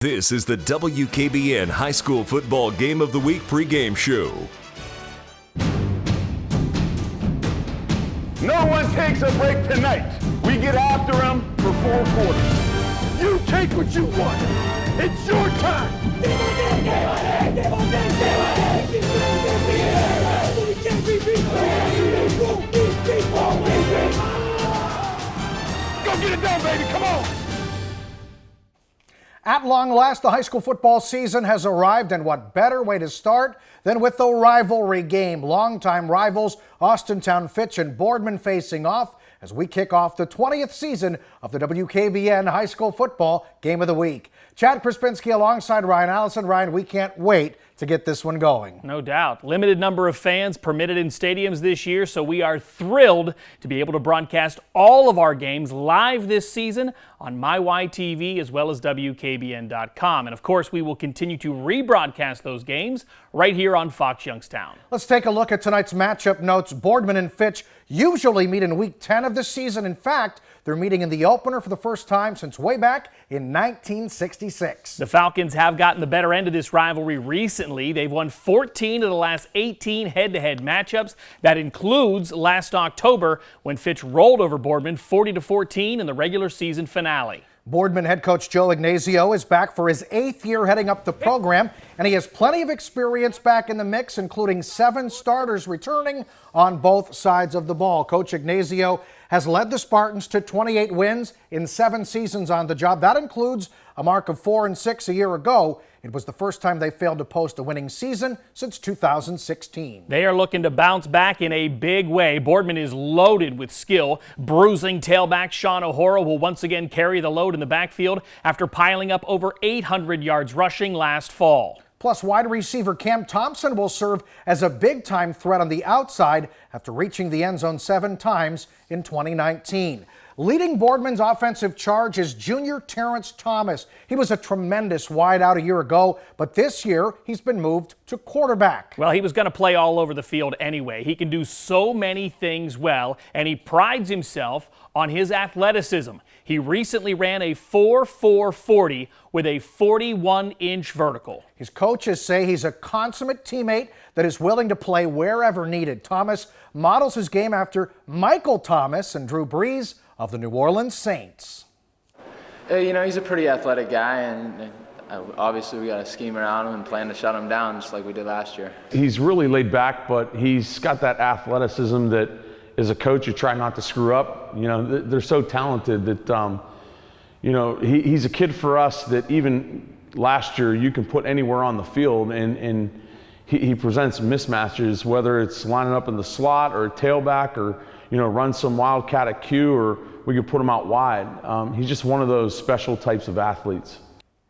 This is the WKBN High School Football Game of the Week pregame show. No one takes a break tonight. We get after them for 4 quarters. You take what you want. It's your time. Go get it done, baby. Come on. At long last, the high school football season has arrived, and what better way to start than with the rivalry game. Longtime rivals Austintown Fitch and Boardman facing off as we kick off the 20th season of the WKBN High School Football Game of the Week. Chad Krispinski alongside Ryan Allison. Ryan, we can't wait to get this one going. No doubt. Limited number of fans permitted in stadiums this year, so we are thrilled to be able to broadcast all of our games live this season on MyYTV as well as WKBN.com. And of course, we will continue to rebroadcast those games right here on Fox Youngstown. Let's take a look at tonight's matchup notes. Boardman and Fitch usually meet in week 10 of the season. In fact, they're meeting in the opener for the first time since way back in 1966. The Falcons have gotten the better end of this rivalry recently. They've won 14 of the last 18 head-to-head matchups. That includes last October when Fitch rolled over Boardman 40-14 in the regular season finale. Boardman head coach Joe Ignazio is back for his 8th year heading up the program, and he has plenty of experience back in the mix, including 7 starters returning on both sides of the ball. Coach Ignazio has led the Spartans to 28 wins in 7 seasons on the job. That includes a mark of 4-6 a year ago. It was the first time they failed to post a winning season since 2016. They are looking to bounce back in a big way. Boardman is loaded with skill. Bruising tailback Sean O'Hora will once again carry the load in the backfield after piling up over 800 yards rushing last fall. Plus, wide receiver Cam Thompson will serve as a big-time threat on the outside after reaching the end zone 7 times in 2019. Leading Boardman's offensive charge is junior Terrence Thomas. He was a tremendous wideout a year ago, but this year he's been moved to quarterback. Well, he was going to play all over the field anyway. He can do so many things well, and he prides himself on his athleticism. He recently ran a 4.4 40 with a 41-inch vertical. His coaches say he's a consummate teammate that is willing to play wherever needed. Thomas models his game after Michael Thomas and Drew Brees of the New Orleans Saints. You know, he's a pretty athletic guy, and obviously we got a scheme around him and plan to shut him down just like we did last year. He's really laid back, but he's got that athleticism that as a coach you try not to screw up. You know, they're so talented that, you know, he's a kid for us that even last year you can put anywhere on the field, and he presents mismatches, whether it's lining up in the slot or a tailback or, you know, run some wildcat at Q, or we could put him out wide. He's just one of those special types of athletes.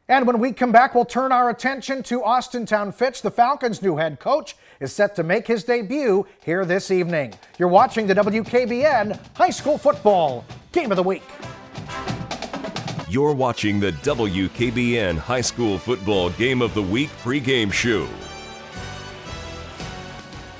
And when we come back, we'll turn our attention to Austintown Fitch. The Falcons' new head coach is set to make his debut here this evening. You're watching the WKBN High School Football Game of the Week. You're watching the WKBN High School Football Game of the Week pregame show.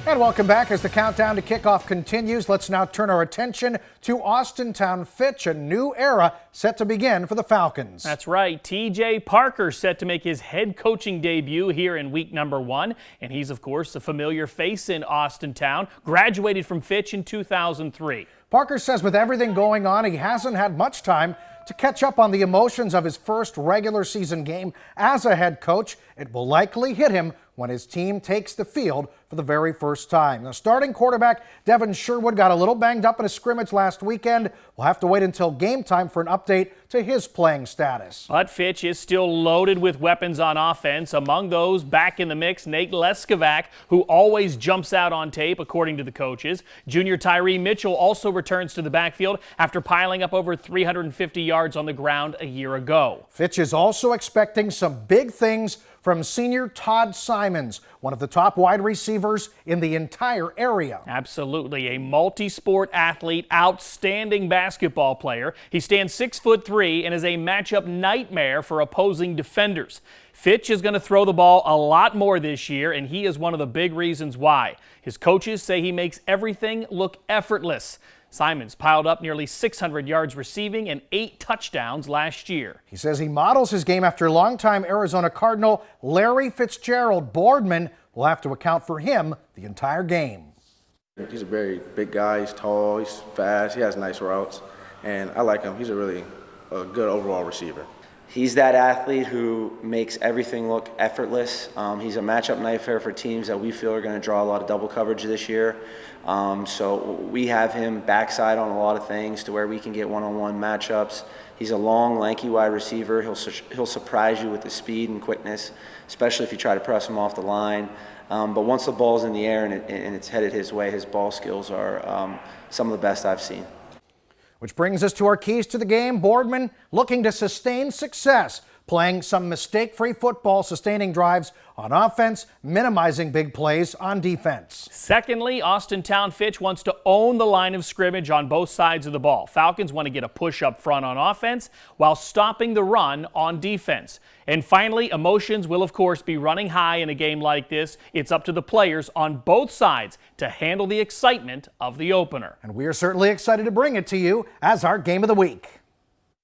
And welcome back as the countdown to kickoff continues. Let's now turn our attention to Austintown Fitch, a new era set to begin for the Falcons. That's right. TJ Parker set to make his head coaching debut here in week number 1. And he's, of course, a familiar face in Austintown, graduated from Fitch in 2003. Parker says with everything going on, he hasn't had much time to catch up on the emotions of his first regular season game as a head coach. It will likely hit him when his team takes the field for the very first time. The starting quarterback Devin Sherwood got a little banged up in a scrimmage last weekend. We'll have to wait until game time for an update to his playing status. But Fitch is still loaded with weapons on offense. Among those back in the mix, Nate Leskovac, who always jumps out on tape, according to the coaches. Junior Tyree Mitchell also returns to the backfield after piling up over 350 yards on the ground a year ago. Fitch is also expecting some big things from senior TODD Simons, one of the top wide receivers in the entire area. Absolutely. A multi-sport athlete, outstanding basketball player. He stands 6'3" and is a matchup nightmare for opposing defenders. Fitch is going to throw the ball a lot more this year, and he is one of the big reasons why. His coaches say he makes everything look effortless. Simons piled up nearly 600 yards receiving and 8 touchdowns last year. He says he models his game after longtime Arizona Cardinal Larry Fitzgerald. Boardman will have to account for him the entire game. He's a very big guy. He's tall, he's fast, he has nice routes, and I like him. He's a good overall receiver. He's that athlete who makes everything look effortless. He's a matchup nightmare for teams that we feel are going to draw a lot of double coverage this year. So we have him backside on a lot of things to where we can get one-on-one matchups. He's a long, lanky wide receiver. He'll surprise you with his speed and quickness, especially if you try to press him off the line. But once the ball's in the air and it's headed his way, his ball skills are some of the best I've seen. Which brings us to our keys to the game. Boardman looking to sustain success, playing some mistake-free football, sustaining drives on offense, minimizing big plays on defense. Secondly, Austintown Fitch wants to own the line of scrimmage on both sides of the ball. Falcons want to get a push up front on offense while stopping the run on defense. And finally, emotions will of course be running high in a game like this. It's up to the players on both sides to handle the excitement of the opener. And we are certainly excited to bring it to you as our game of the week.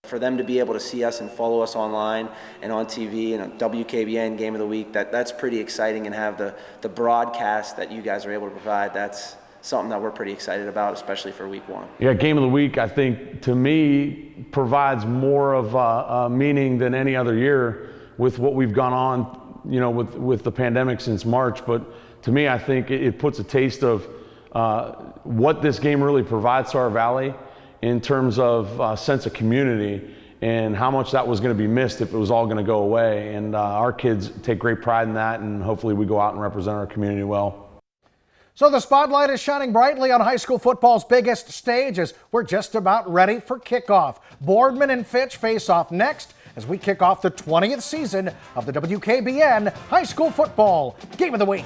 For them to be able to see us and follow us online and on TV and a WKBN Game of the Week, that's pretty exciting, and have the broadcast that you guys are able to provide, that's something that we're pretty excited about, especially for week 1. Yeah, Game of the Week, I think, to me, provides more of a meaning than any other year with what we've gone on, with the pandemic since March. But to me, I think it puts a taste of what this game really provides to our Valley in terms of sense of community, and how much that was going to be missed if it was all going to go away. And our kids take great pride in that, and hopefully we go out and represent our community well. So the spotlight is shining brightly on high school football's biggest stage as we're just about ready for kickoff. Boardman and Fitch face off next as we kick off the 20th season of the WKBN High School Football Game of the Week.